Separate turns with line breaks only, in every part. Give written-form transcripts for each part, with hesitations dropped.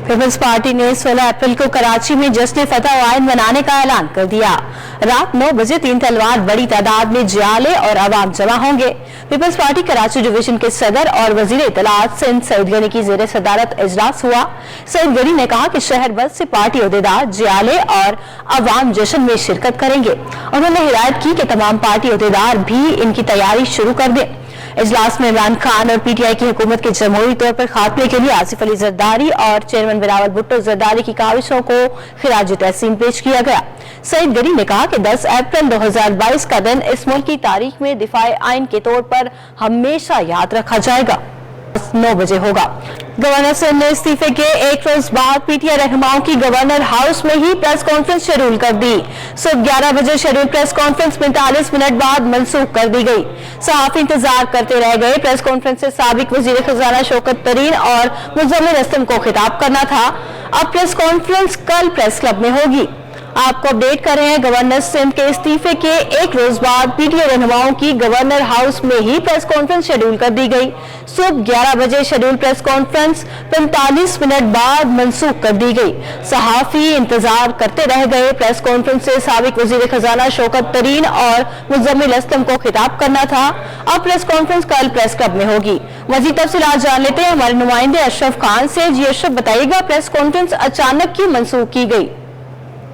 Peoples party ने 16 अप्रैल को कराची में जश्न फतह आयन मनाने का ऐलान कर दिया। रात 9 बजे 3 तलवार बड़ी तादाद में जियाले और आवाम जमा होंगे। पीपल्स पार्टी कराची डिवीजन के सदर और वजीर इत्तलात सिंध सईद गनी की जेर सदारत इजलास हुआ। सईद गनी ने कहा कि शहर भर से पार्टी अहदेदार जियाले और आवाम जश्न में शिरकत करेंगे। उन्होंने हिदायत की कि तमाम पार्टी अहदेदार भी इनकी तैयारी शुरू कर दें। इजलास में इमरान खान और पीटीआई की हुकूमत के जमहूरी तौर पर खात्मे के लिए आसिफ अली जरदारी और चेयरमैन बिलावल भुट्टो जरदारी की काविशों को खिराज तहसीन पेश किया गया। सईद गनी ने कहा कि 10 अप्रैल 2022 का दिन इस मुल्क की तारीख में दिफाए आइन के तौर पर हमेशा याद रखा जाएगा। 9 बजे होगा। गवर्नर सिंध ने इस्तीफे के एक रोज बाद पीटीआई रहनुमाओं की गवर्नर हाउस में ही प्रेस कॉन्फ्रेंस शेड्यूल कर दी। सुबह 11 बजे शेड्यूल प्रेस कॉन्फ्रेंस 45 मिनट बाद मनसूख कर दी गई। सहाफी इंतजार करते रह गए। प्रेस कॉन्फ्रेंस से साबिक वजीर खजाना शौकत तरीन और मुजम्मिल असलम को खिताब करना था। अब प्रेस कॉन्फ्रेंस कल प्रेस क्लब में होगी। आपको अपडेट कर रहे हैं, गवर्नर सिंध के इस्तीफे के एक रोज बाद पीटीआई रहनुमाओं की गवर्नर हाउस में ही प्रेस कॉन्फ्रेंस शेड्यूल कर दी गई। सुबह 11 बजे शेड्यूल प्रेस कॉन्फ्रेंस 45 मिनट बाद मनसूख कर दी गई। सहाफी इंतजार करते रह गए। प्रेस कॉन्फ्रेंस से साबिक वजीर खजाना शौकत तरीन और मुजम्मिल असलम को खिताब करना था। अब प्रेस कॉन्फ्रेंस कल प्रेस क्लब में होगी। मजीद तफसीलात जान लेते हैं हमारे नुमाइंदे अशरफ खान से। जी अशरफ, बताइएगा प्रेस कॉन्फ्रेंस अचानक क्यों मनसूख की गई?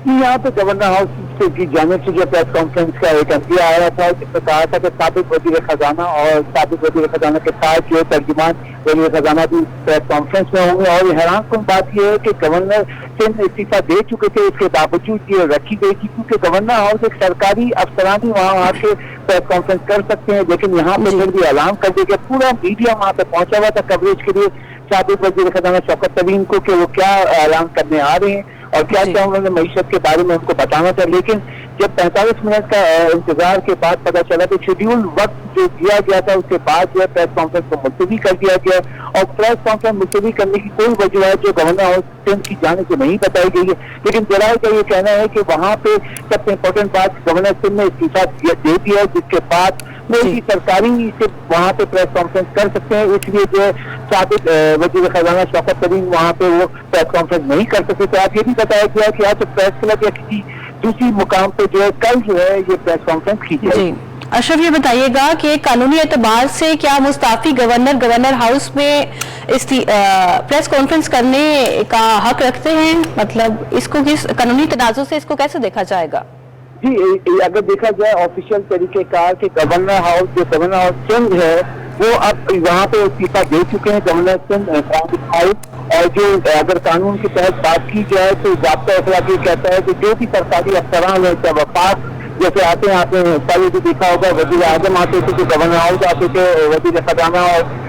यहाँ पे गवर्नर हाउस की जानिब से जो प्रेस कॉन्फ्रेंस का एक अंतिया आया था, जिसमें कहा था कि साबिक वजीर खजाना और साबिक वजीर खजाना के साथ जो तर्जुमान वजीर खजाना भी प्रेस कॉन्फ्रेंस में होंगे। और हैरान कुन बात यह है कि गवर्नर सिंध इस्तीफा दे चुके थे, इसके बावजूद ये रखी गई थी क्योंकि गवर्नर हाउस एक सरकारी अफसरान ही वहाँ आके प्रेस कॉन्फ्रेंस कर सकते हैं। लेकिन यहाँ पे फिर भी ऐलान कर दिया गया, पूरा मीडिया वहाँ पे पहुंचा हुआ था कवरेज के लिए साबिक वजीर खजाना शौकत तरीन को कि वो क्या ऐलान करने आ रहे हैं और क्या क्या उन्होंने मईशत के बारे में उनको बताना था। लेकिन जब 45 मिनट का इंतजार के बाद पता चला कि शेड्यूल वक्त जो दिया गया था उसके बाद जो है प्रेस कॉन्फ्रेंस को मुलतवी कर दिया गया और प्रेस कॉन्फ्रेंस मुलतवी करने की कोई वजह जो गवर्नर हाउस सिंध की जाने से नहीं बताई गई है। लेकिन जराये का ये कहना है कि वहाँ पे सबसे इम्पोर्टेंट बात गवर्नर सिंध ने इस्तीफा दे दिया, जिसके बाद कोई सरकारी से वहाँ पे प्रेस कॉन्फ्रेंस कर सकते हैं। इसलिए जो साबिक वजीर खजाना शौकत तरीन वहाँ पे वो प्रेस कॉन्फ्रेंस नहीं कर सकते। तो आप ये भी बताया गया कि आज प्रेस क्लब या किसी दूसरी मुकाम पे जो है कल जो है ये प्रेस कॉन्फ्रेंस की जाएगी।
अशरफ, ये बताइएगा कि कानूनी एतबार से क्या मुस्ताफी गवर्नर हाउस में प्रेस कॉन्फ्रेंस करने का हक रखते हैं? मतलब इसको किस कानूनी तनाज़ुर से इसको कैसे देखा जाएगा?
जी, अगर देखा जाए ऑफिशियल तरीके कार के गवर्नर हाउस सिंध है वो अब वहाँ पे इस्तीफा दे चुके हैं गवर्नर सिंध हाउस। और जो अगर कानून के तहत बात की जाए तो ज़ाब्ता अखलाक ये कहता है कि जो भी सरकारी अफसरान है, चाहे वफाक जैसे आते हैं, आपने पहले भी देखा होगा वजीर आजम आते थे, जो गवर्नर हाउस आते थे, वजीर खजाना और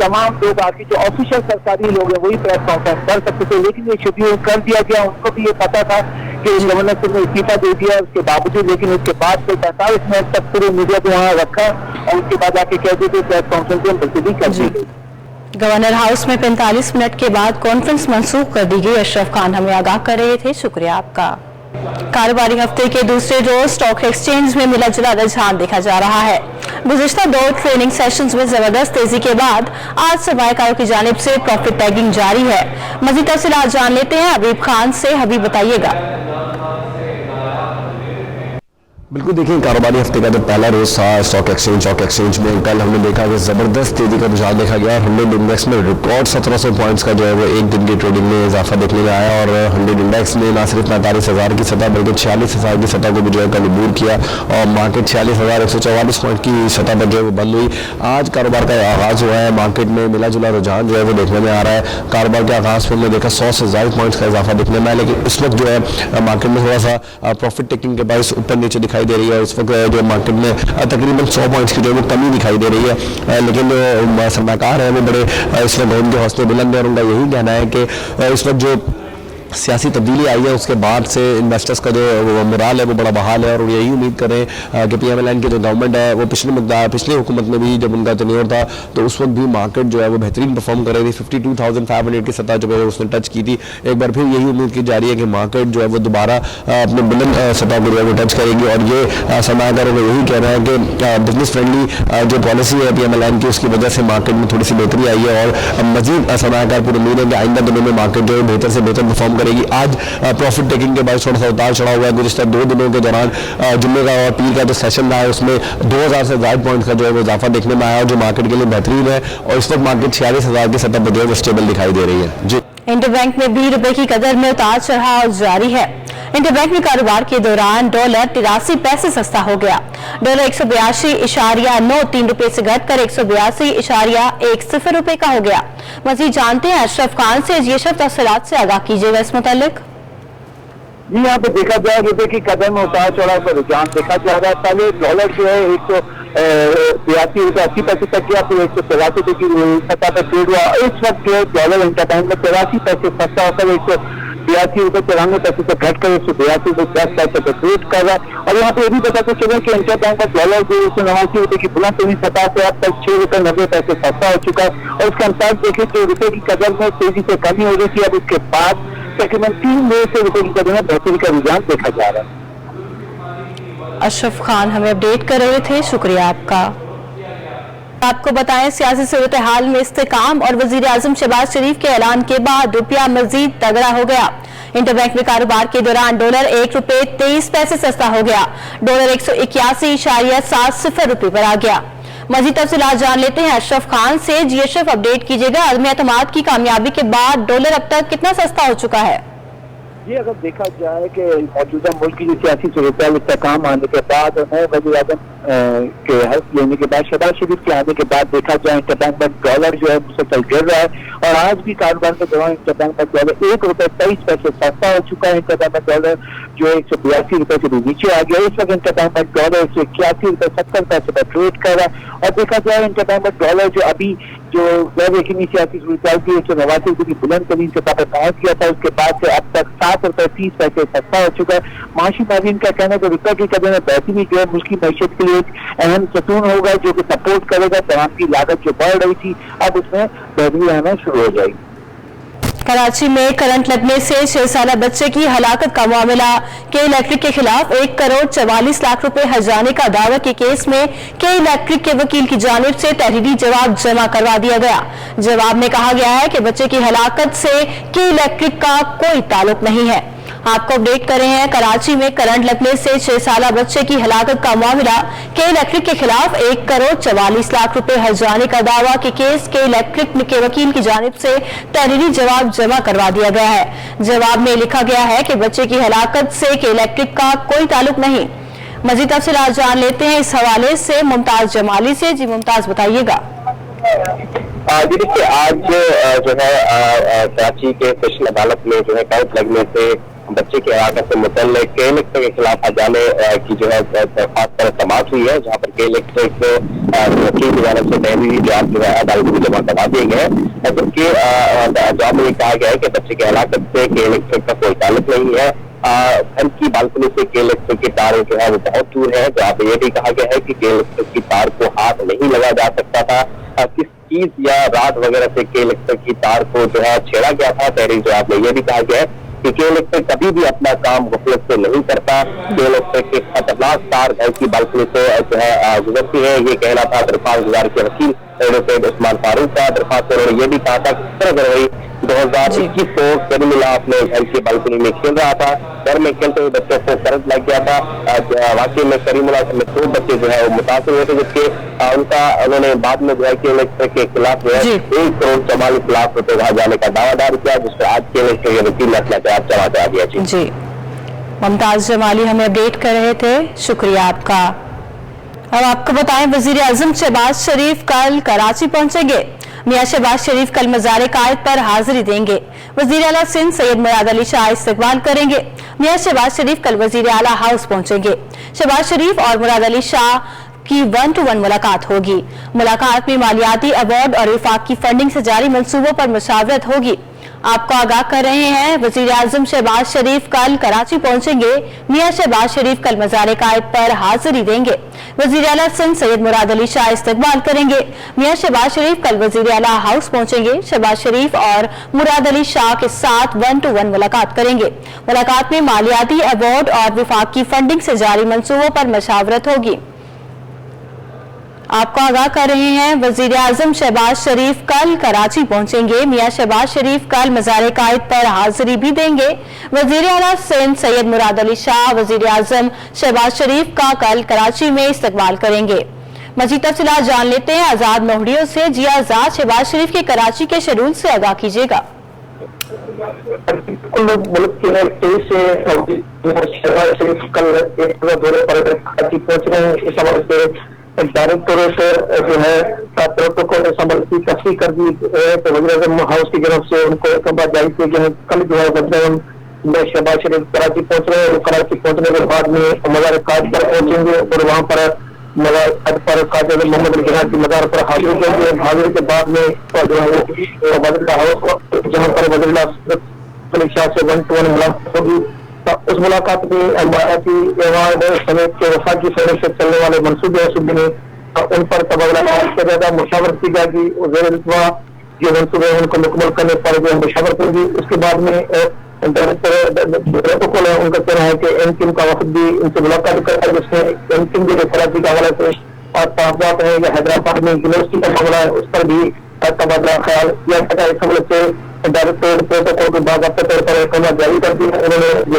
तमाम लोग आके जो ऑफिशियल सरकारी लोग हैं वही प्रेस कॉन्फ्रेंस कर सकते थे। लेकिन ये शेड्यूल कर दिया गया, उनको भी ये पता था कि गवर्नर सिंह ने इस्तीफा दे दिया उसके बावजूद। लेकिन उसके बाद 45 मिनट तक पूरे मीडिया को वहाँ रखा और उसके बाद आके कह देते प्रेस कॉन्फ्रेंस में मुलतवी कर दी गई।
गवर्नर हाउस में 45 मिनट के बाद कॉन्फ्रेंस मनसूख कर दी गई। अशरफ खान हमें आगाह कर रहे थे, शुक्रिया आपका। कारोबारी हफ्ते के दूसरे रोज स्टॉक एक्सचेंज में मिला जुला रुझान देखा जा रहा है। गुज़िश्ता 2 ट्रेनिंग सेशंस में जबरदस्त तेजी के बाद आज सरमायाकारों की जानिब से प्रॉफिट टैगिंग जारी है। मज़ीद तफसीलात जान लेते हैं हबीब खान से। हबीब, बताइएगा।
बिल्कुल, देखिए कारोबारी हफ्ते का जो पहला रोज था स्टॉक एक्सचेंज में कल हमने देखा कि ज़बरदस्त तेजी का रुझान देखा गया और 100 इंडेक्स में रिकॉर्ड 1700 पॉइंट्स का जो है वो एक दिन की ट्रेडिंग में इजाफा देखने में आया। और 100 इंडेक्स ने ना सिर्फ 45,000 की सतह बल्कि 46,000 की सतह को भी जो है कल अबूर किया और मार्केट 46,144 पॉइंट की सतह पर जो है वो बंद हुई। आज कारोबार का आगाज़ हुआ है, मार्केट में मिला जुला रुझान जो है वो देखने में आ रहा है। कारोबार के आगाज़ पर हमने देखा 100 से ज़्यादा पॉइंट्स का इजाफा देखने में आया, लेकिन इस वक्त जो है मार्केट में थोड़ा सा प्रॉफिट टेकिंग के बायस ऊपर नीचे दिखाई दे रही है। इस वक्त जो मार्केट में तकरीबन 100 पॉइंट्स की जो है कमी दिखाई दे रही है। लेकिन जो सरमायाकार है वो बड़े इस वक्त उनके हौसले बुलंद है और उनका यही कहना है कि इस वक्त जो सियासी तब्दीली आई है उसके बाद से इन्वेस्टर्स का जो मोराल है वो बड़ा बहाल है और यही उम्मीद करें कि PMLN की जो गवर्नमेंट है वो पिछली हुकूमत में भी जब उनका टेन्योर था तो उस वक्त भी मार्केट जो है वो बेहतरीन परफॉर्म कर रही थी। 52,500 की सतह जो है उसने टच की थी। एक बार फिर यही उम्मीद की जा रही है कि मार्केट जो है वो दोबारा अपने बुलंद सतह को जो है वो टच करेगी और ये सरमायादारों को यही कहना है कि बिजनेस फ्रेंडली जो पॉलिसी है PMLN की उसकी वजह से मार्केट में थोड़ी सी बेहतरी आई है और मजीद सरमायादार पूरी उम्मीद है कि आइंदा दिनों में मार्केट जो है बेहतर से बेहतर परफॉर्म करेगी। आज प्रॉफिट टेकिंग के बाद थोड़ा सा उतार चढ़ा हुआ है। गुज़िश्ता 2 दिनों के दौरान जुम्मे का और पीर का जो सेशन रहा है उसमें 2000 से ज़्यादा पॉइंट का जो है वो इजाफा देखने में आया जो मार्केट के लिए बेहतरीन है और इस वक्त मार्केट 46,000 की सतह पर जो है वो स्टेबल दिखाई दे रही है। जी,
इंटरबैंक में भी रुपए की कदर में उतार चढ़ाव जारी है। इंटरबैंक में कारोबार के दौरान डॉलर 83 पैसे सस्ता हो गया। डॉलर 182.93 रुपए से घटकर 182.10 रुपए का हो गया। मजीद जानते हैं अशरफ खान से। जी अशरफ, तफसीलात से आगाह कीजिएगा इस मुतालिक।
जी, यहाँ पे देखा जाए रुपए की कदर में उतार चढ़ाव का रुझान देखा जा रहा है। पहले डॉलर जो है 182.80 तक गया, फिर 183 की सतह पर ट्रेड हुआ। इस वक्त जो है डॉलर इंटरबैंक में 83 पैसे सस्ता होकर 182.93 से घटकर 182.10 पर ट्रेड कर रहा है। और यहाँ पे ये भी बताते चले कि इंटरबैंक का डॉलर जो 189 रुपए की बुलंद सतह से अब तक 6 रुपए 90 पैसे सस्ता हो चुका है और उसका अंतर देखें तो रुपए की कदर में तेजी से कमी हो रही थी। अब उसके बाद तकरीबन 3 मई से रुपए की कदर में बेहतरी का रुझान देखा जा रहा है।
अशरफ खान हमें अपडेट कर रहे थे, शुक्रिया आपका। आपको बताएं सियासी सूरत हाल में इस्तेकाम और वजीर आजम शहबाज शरीफ के ऐलान के बाद रुपया मजीद तगड़ा हो गया। इंटरबैंक में कारोबार के दौरान डॉलर 1 रुपए 23 पैसे सस्ता हो गया। डॉलर 181.70 रुपए पर आ गया। मजीद तफसीलात जान लेते हैं अशरफ खान से। जी अशरफ, अपडेट कीजिएगा। अज़्म एतमाद की कामयाबी के बाद डॉलर अब तक कितना सस्ता हो चुका है?
जी, अगर देखा जाए कि मौजूदा मुल्क की जो सियासी सूरत इस्तेकाम आने के बाद और नए वज़ीर आज़म के हल्फ लेने के बाद शहबाज शरीफ के आने के बाद देखा जाए इंटरबैंक में डॉलर जो है मुसलसल गिर रहा है और आज भी कारोबार के दौरान इंटरबैंक में डॉलर 1 रुपए 23 पैसे सस्ता हो चुका है। इंटरबैंक में डॉलर जो है 182 रुपए से भी नीचे आ गया। इस वक्त इंटरबैंक में डॉलर 181.70 पर ट्रेड कर रहा है और देखा जाए इंटरबैंक में डॉलर जो अभी जो गैर यकीनी सियासी सूरत थी 189 रुपए की बुलंद तरीन सतह पर पहुंच गया था, उसके बाद से अब तक 7 रुपए 30 पैसे सस्ता हो चुका है। माशी माहिरीन का कहना है कि रुपए की कदर में बेहतरी जो है मुल्क की मैशियत के लिए एक अहम सतून होगा जो कि सपोर्ट करेगा। तमाम की लागत जो बढ़ रही थी अब उसमें बेहतरी आना शुरू हो जाएगी।
कराची में करंट लगने से 6 साला बच्चे की हलाकत का मामला। के इलेक्ट्रिक के खिलाफ 1 करोड़ 44 लाख रुपए हर्जाने का दावा के केस में के इलेक्ट्रिक के वकील की जानिब से तहरीरी जवाब जमा करवा दिया गया। जवाब में कहा गया है कि बच्चे की हलाकत से के इलेक्ट्रिक का कोई ताल्लुक नहीं है। आपको अपडेट कर रहे हैं, कराची में करंट लगने से 6 साला बच्चे की हलाकत का मामला। के इलेक्ट्रिक के खिलाफ 1 करोड़ 44 लाख रुपए हर्जाने का दावा के केस के इलेक्ट्रिक के वकील की जानिब से तहरीरी जवाब जमा करवा दिया गया है। जवाब में लिखा गया है कि बच्चे की हलाकत से के इलेक्ट्रिक का कोई ताल्लुक नहीं। मजीद तफसीलात जान लेते हैं इस हवाले से मुमताज जमाली से। जी मुमताज, बताइएगा।
जी देखिए, आज जो है कराची के सेशन अदालत में जो है करंट लगने से बच्चे के हलाकत से मुतल्लिक के इलेक्ट्रिक के खिलाफ हर्जाने की जो है दरख्वास्त पर समाप्त हुई है, जहाँ पर के इलेक्ट्रिक वकील की जानिब से तहरीरी जवाब जो है अदालत में जमा करवा दिए गए हैं। जबकि जवाब में कहा गया है कि बच्चे की हलाकत से के इलेक्ट्रिक का कोई ताल्लुक नहीं है। घर की बालकनी से के इलेक्ट्रिक की तार जो है वो बहुत दूर है। जहाँ पे ये भी कहा गया है कि के इलेक्ट्रिक की तार को हाथ नहीं लगा जा सकता था। किस चीज या राड वगैरह से के इलेक्ट्रिक की तार को जो है छेड़ा गया था। तहरीरी जवाब में ये भी कहा गया है कि के इलेक्ट्रिक कभी भी अपना काम गफलत से नहीं करता। के इलेक्ट्रिक की खतरनाक तार घर की बालकनी से जो है गुजरती है। ये कहना था दरख्वास्त गुजार के वकील एडवोकेट उस्मान फारूक का। दरख्वास्त उन्होंने ये भी कहा था 17 जनवरी 2021 को करीमुल्लाह अपने घर की बालकनी में खेल रहा था। घर में खेलते हुए बच्चों को करंट लग गया था। वाकई में करीमुल्लाह समेत 2 बच्चे जो है वो मुतासिर हुए थे, जबकि उनका उन्होंने बाद में जो है के इलेक्ट्रिक के खिलाफ जो है 1 करोड़ 44 लाख रुपए वहां जाने का दावा दायर किया, जिस पर आज के इलेक्ट्रिक के वकील ने अपना जवाब जमा करा दिया।
जी मुमताज जमाली हमें अपडेट कर रहे थे, शुक्रिया आपका। अब आपको बताएं, वजीर आजम शहबाज शरीफ कल कराची पहुंचेंगे। मियां शहबाज शरीफ कल मज़ार कायद पर हाजिरी देंगे। वजीर आला सिंध सैयद मुराद अली शाह इस्तकबाल करेंगे। मियां शहबाज शरीफ कल वजीर आला हाउस पहुंचेंगे। शहबाज शरीफ और मुराद अली शाह की 1-to-1 मुलाकात होगी। मुलाकात में मालियाती अवार्ड और विफाक की फंडिंग से जारी मंसूबों पर मशावरत होगी। आपको आगाह कर रहे हैं, वजीर आजम शहबाज शरीफ कल कराची पहुंचेंगे। मियां शहबाज शरीफ कल मज़ार-ए-कायद पर हाजिरी देंगे। वजीर आला सिंध सैयद मुराद अली शाह इस्तकबाल करेंगे। मियां शहबाज शरीफ कल वजीर आला हाउस पहुंचेंगे। शहबाज शरीफ और मुराद अली शाह के साथ 1-to-1 मुलाकात करेंगे। मुलाकात में मालियाती अवार्ड और विफाक की फंडिंग से जारी मंसूबों पर मशावरत होगी। आपको आगाह कर रहे हैं, वजीर आजम शहबाज शरीफ कल कराची पहुंचेंगे। मियां शहबाज शरीफ कल मज़ार-ए-कायद पर हाजिरी भी देंगे। वजीर आला सिंध सैयद मुराद अली शाह वजीर आजम शहबाज शरीफ का कल कराची में इस्तकबाल करेंगे। मजीद तफसीलात जान लेते हैं आजाद मोहड़ियों से। जी आजाद, शहबाज शरीफ के कराची के शेड्यूल से आगाह कीजिएगा।
मुल्क के 23 से शहबाज शरीफ कल एक दौरे पर कराची पहुंच रहे हैं। इस हवाले से डायरेक्ट तौर से जो है प्रोटोकॉल अमल की तस्दीक कर दी है, तो वज़ीर आज़म हाउस की तरफ से उनको एक बार जारी किया गया है। कल जो है वज़ीर शहबाज शरीफ कराची पहुंच रहे हैं। कराची पहुंचने के बाद में मज़ार-ए-कायद पर पहुंचेंगे और वहाँ पर मज़ार-ए-कायद पर काज़ी मोहम्मद अली जिन्ना की मज़ार पर हाजिर होंगे। हाजिर के बाद में जो है वज़ीर हाउस जहाँ पर वज़ीर अली शाह से 1-to-1 मुलाकात होगी। उस मुलाकात में अमाराती अवार्ड समेत के वफाकी फैसले से चलने वाले मनसूबे ने उन पर तबादला किया जाएगा, मुशावरत की जाएगी। जो मनसूबे हैं उनको मुकम्मल करने पर जो मुशावरत होगी। उसके बाद में प्रोटोकॉल है, उनका कहना है कि एमकिम का वक्त भी उनसे मुलाकात करता है, जिसमें एमकिम के कराची के हवाले से और तहफात है या हैदराबाद में यूनिवर्सिटी का मामला है, उस पर भी तबादला ख्याल किया जाता है। इस हवाले से डायरेक्टर प्रोटोकॉल के बाद अपने तौर पर एक जारी कर दी है। उन्होंने जो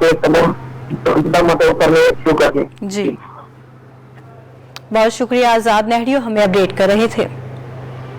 है तमाम इंतजाम करने शुरू कर दिए।
जी, बहुत शुक्रिया आजाद नेहरियो, हमें अपडेट कर रहे थे।